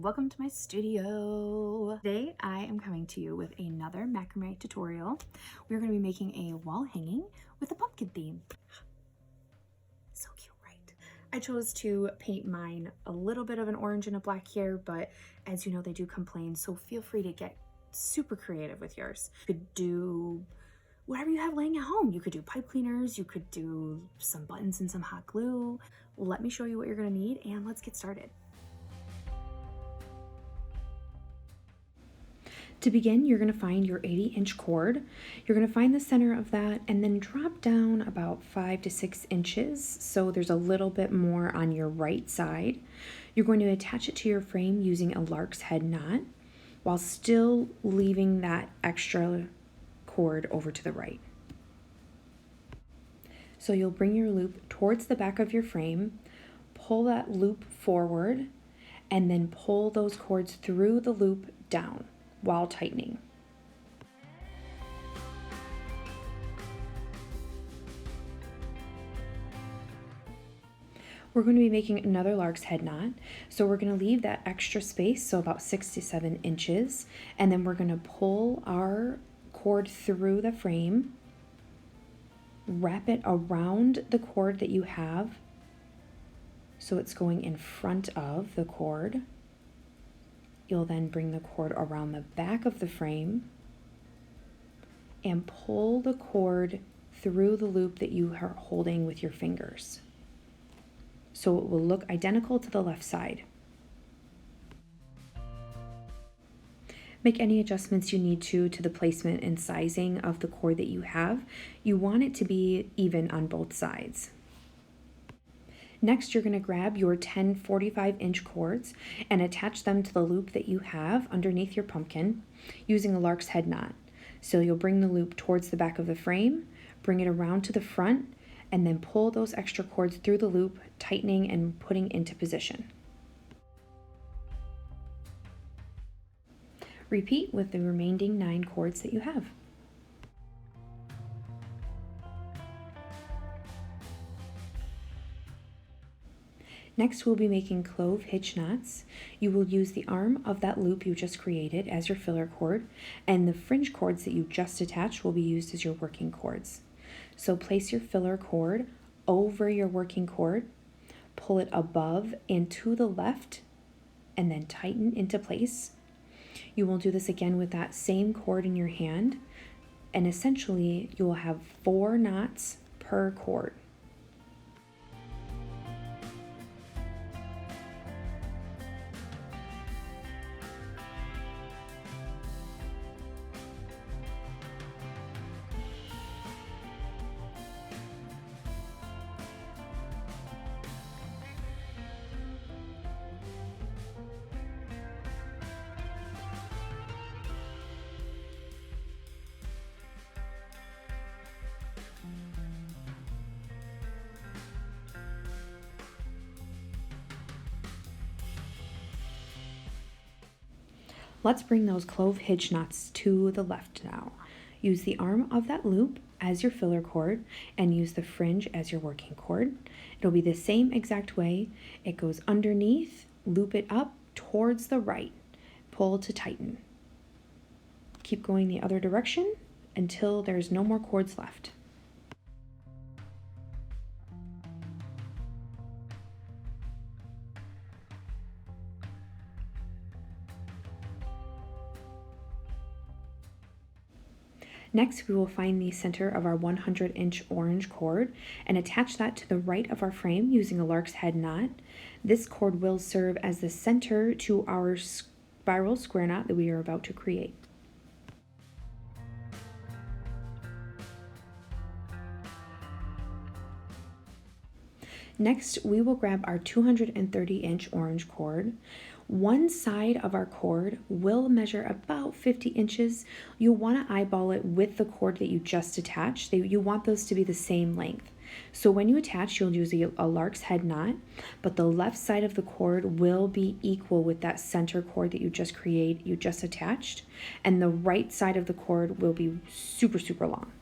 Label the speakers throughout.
Speaker 1: Welcome to my studio. Today I am coming to you with another macrame tutorial. We're going to be making a wall hanging with a pumpkin theme. So cute, right? I chose to paint mine a little bit of an orange and a black here, but as you know, they do complain, so feel free to get super creative with yours. You could do whatever you have laying at home. You could do pipe cleaners, you could do some buttons and some hot glue. Let me show you what you're going to need and let's get started. To begin, you're going to find your 80-inch cord. You're going to find the center of that and then drop down about 5 to 6 inches, so there's a little bit more on your right side. You're going to attach it to your frame using a lark's head knot while still leaving that extra cord over to the right. So you'll bring your loop towards the back of your frame, pull that loop forward, and then pull those cords through the loop down while tightening. We're going to be making another lark's head knot, so we're going to leave that extra space, so about 6 to 7 inches, and then we're going to pull our cord through the frame, wrap it around the cord that you have, so it's going in front of the cord. You'll then bring the cord around the back of the frame and pull the cord through the loop that you are holding with your fingers, so it will look identical to the left side. Make any adjustments you need to the placement and sizing of the cord that you have. You want it to be even on both sides. Next, you're going to grab your 10 45-inch cords and attach them to the loop that you have underneath your pumpkin using a lark's head knot. So you'll bring the loop towards the back of the frame, bring it around to the front, and then pull those extra cords through the loop, tightening and putting into position. Repeat with the remaining 9 cords that you have. Next, we'll be making clove hitch knots. You will use the arm of that loop you just created as your filler cord, and the fringe cords that you just attached will be used as your working cords. So place your filler cord over your working cord, pull it above and to the left, and then tighten into place. You will do this again with that same cord in your hand, and essentially you will have 4 knots per cord. Let's bring those clove hitch knots to the left now. Use the arm of that loop as your filler cord and use the fringe as your working cord. It'll be the same exact way. It goes underneath, loop it up towards the right, pull to tighten. Keep going the other direction until there's no more cords left. Next, we will find the center of our 100-inch orange cord and attach that to the right of our frame using a lark's head knot. This cord will serve as the center to our spiral square knot that we are about to create. Next, we will grab our 230-inch orange cord. One side of our cord will measure about 50 inches. You'll want to eyeball it with the cord that you just attached. You want those to be the same length. So when you attach, you'll use a lark's head knot, but the left side of the cord will be equal with that center cord that you just attached, and the right side of the cord will be super, super long.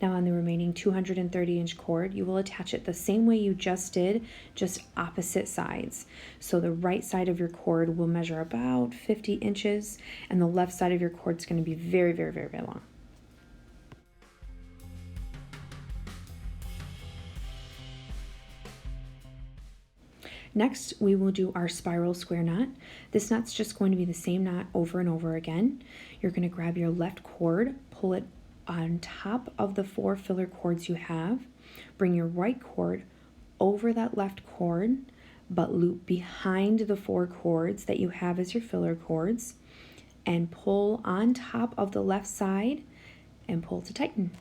Speaker 1: Now on the remaining 230-inch cord, you will attach it the same way you just did, just opposite sides. So the right side of your cord will measure about 50 inches, and the left side of your cord is going to be very, very, very, very long. Next, we will do our spiral square knot. This knot's just going to be the same knot over and over again. You're going to grab your left cord, pull it on top of the 4 filler cords you have, bring your right cord over that left cord, but loop behind the 4 cords that you have as your filler cords, and pull on top of the left side and pull to tighten.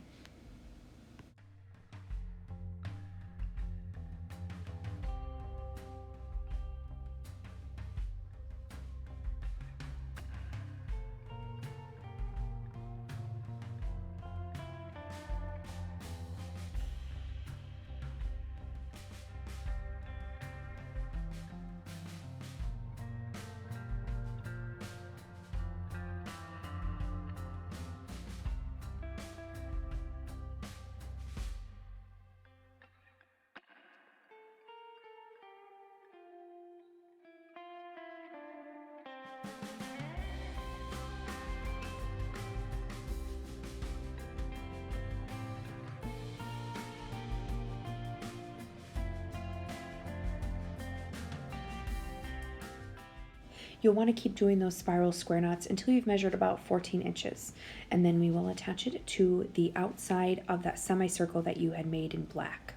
Speaker 1: You'll want to keep doing those spiral square knots until you've measured about 14 inches, and then we will attach it to the outside of that semicircle that you had made in black.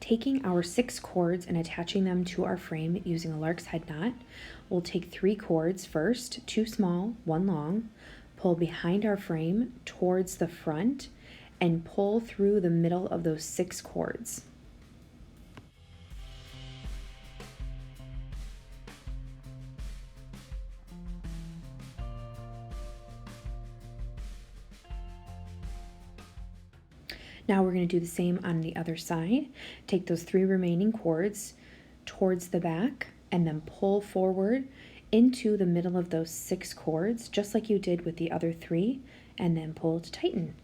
Speaker 1: Taking our 6 cords and attaching them to our frame using a lark's head knot, we'll take 3 cords first, 2 small, 1 long, pull behind our frame towards the front, and pull through the middle of those 6 cords. Now we're going to do the same on the other side. Take those 3 remaining cords towards the back and then pull forward into the middle of those 6 cords, just like you did with the other 3, and then pull to tighten.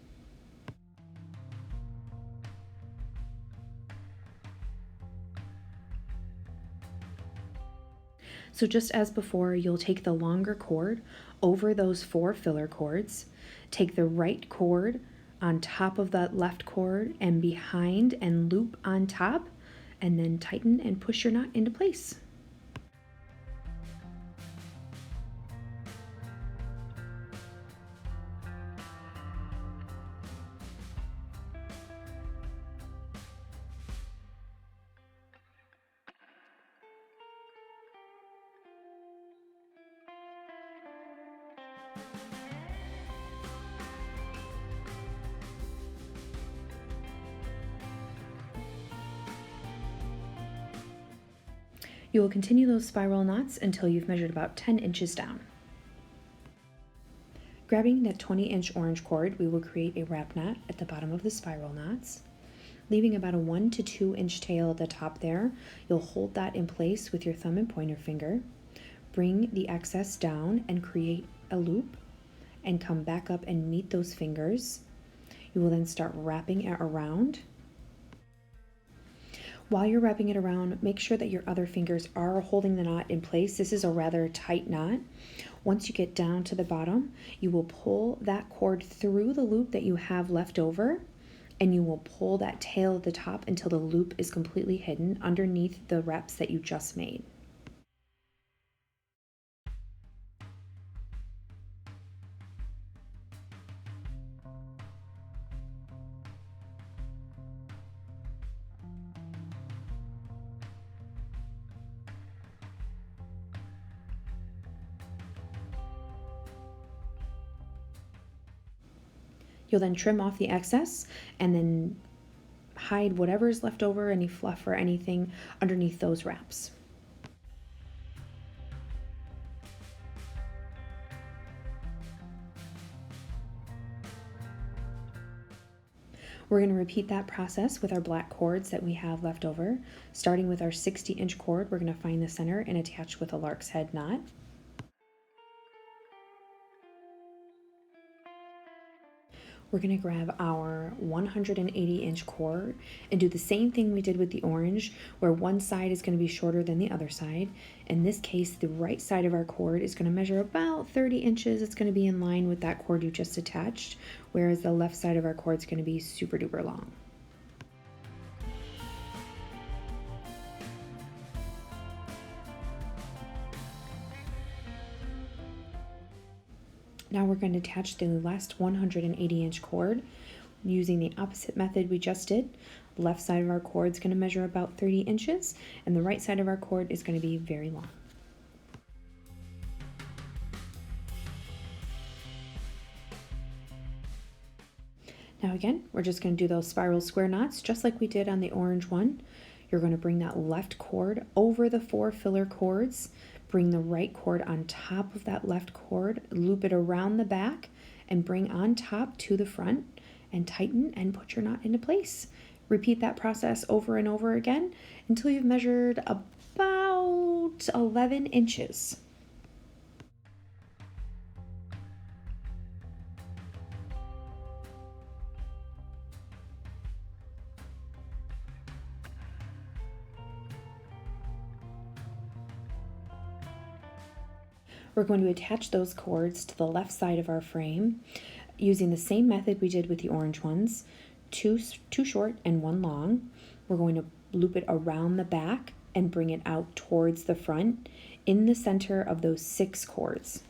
Speaker 1: So just as before, you'll take the longer cord over those 4 filler cords, take the right cord on top of that left cord and behind and loop on top, and then tighten and push your knot into place. You will continue those spiral knots until you've measured about 10 inches down. Grabbing that 20-inch orange cord, we will create a wrap knot at the bottom of the spiral knots. Leaving about a 1 to 2 inch tail at the top there, you'll hold that in place with your thumb and pointer finger. Bring the excess down and create a loop and come back up and meet those fingers. You will then start wrapping it around. While you're wrapping it around, make sure that your other fingers are holding the knot in place. This is a rather tight knot. Once you get down to the bottom, you will pull that cord through the loop that you have left over, and you will pull that tail at the top until the loop is completely hidden underneath the wraps that you just made. You'll then trim off the excess and then hide whatever is left over, any fluff or anything underneath those wraps. We're going to repeat that process with our black cords that we have left over. Starting with our 60-inch cord, we're going to find the center and attach with a lark's head knot. We're we're going to grab our 180-inch cord and do the same thing we did with the orange, where one side is going to be shorter than the other side. In this case, the right side of our cord is going to measure about 30 inches. It's going to be in line with that cord you just attached, whereas the left side of our cord is going to be super duper long. Now we're going to attach the last 180-inch cord using the opposite method we just did. The left side of our cord is going to measure about 30 inches, and the right side of our cord is going to be very long. Now again, we're just going to do those spiral square knots just like we did on the orange one. You're going to bring that left cord over the 4 filler cords, bring the right cord on top of that left cord, loop it around the back, and bring on top to the front, and tighten and put your knot into place. Repeat that process over and over again until you've measured about 11 inches. We're going to attach those cords to the left side of our frame using the same method we did with the orange ones, two short and one long. We're going to loop it around the back and bring it out towards the front in the center of those 6 cords.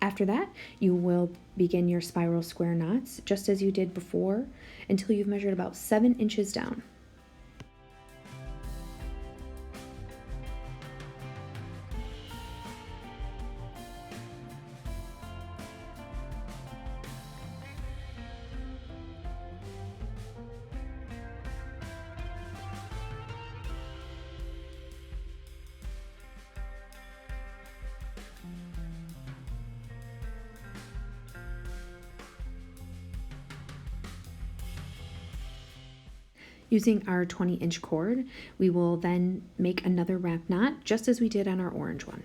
Speaker 1: After that, you will begin your spiral square knots just as you did before until you've measured about 7 inches down. Using our 20-inch cord, we will then make another wrap knot just as we did on our orange one.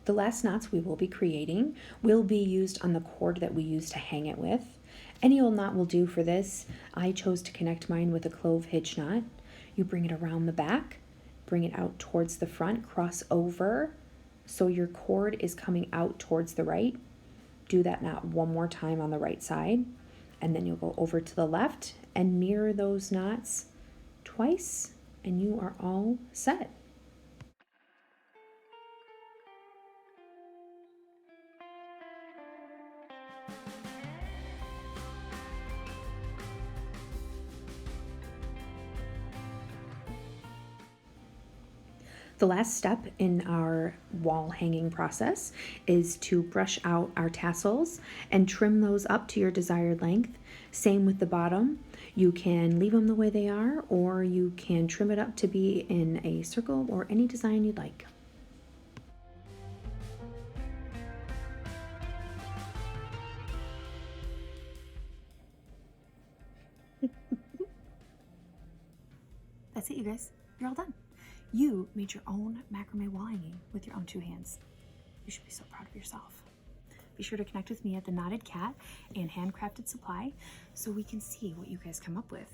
Speaker 1: The last knots we will be creating will be used on the cord that we use to hang it with. Any old knot will do for this. I chose to connect mine with a clove hitch knot. You bring it around the back, bring it out towards the front, cross over so your cord is coming out towards the right. Do that knot one more time on the right side, and then you'll go over to the left and mirror those knots twice, and you are all set. The last step in our wall hanging process is to brush out our tassels and trim those up to your desired length. Same with the bottom. You can leave them the way they are, or you can trim it up to be in a circle or any design you'd like. That's it, you guys. You're all done. You made your own macrame wall hanging with your own 2 hands. You should be so proud of yourself. Be sure to connect with me at the Knotted Cat and Handcrafted Supply so we can see what you guys come up with.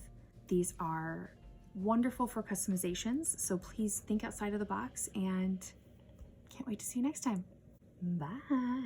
Speaker 1: These are wonderful for customizations, so please think outside of the box, and can't wait to see you next time. Bye.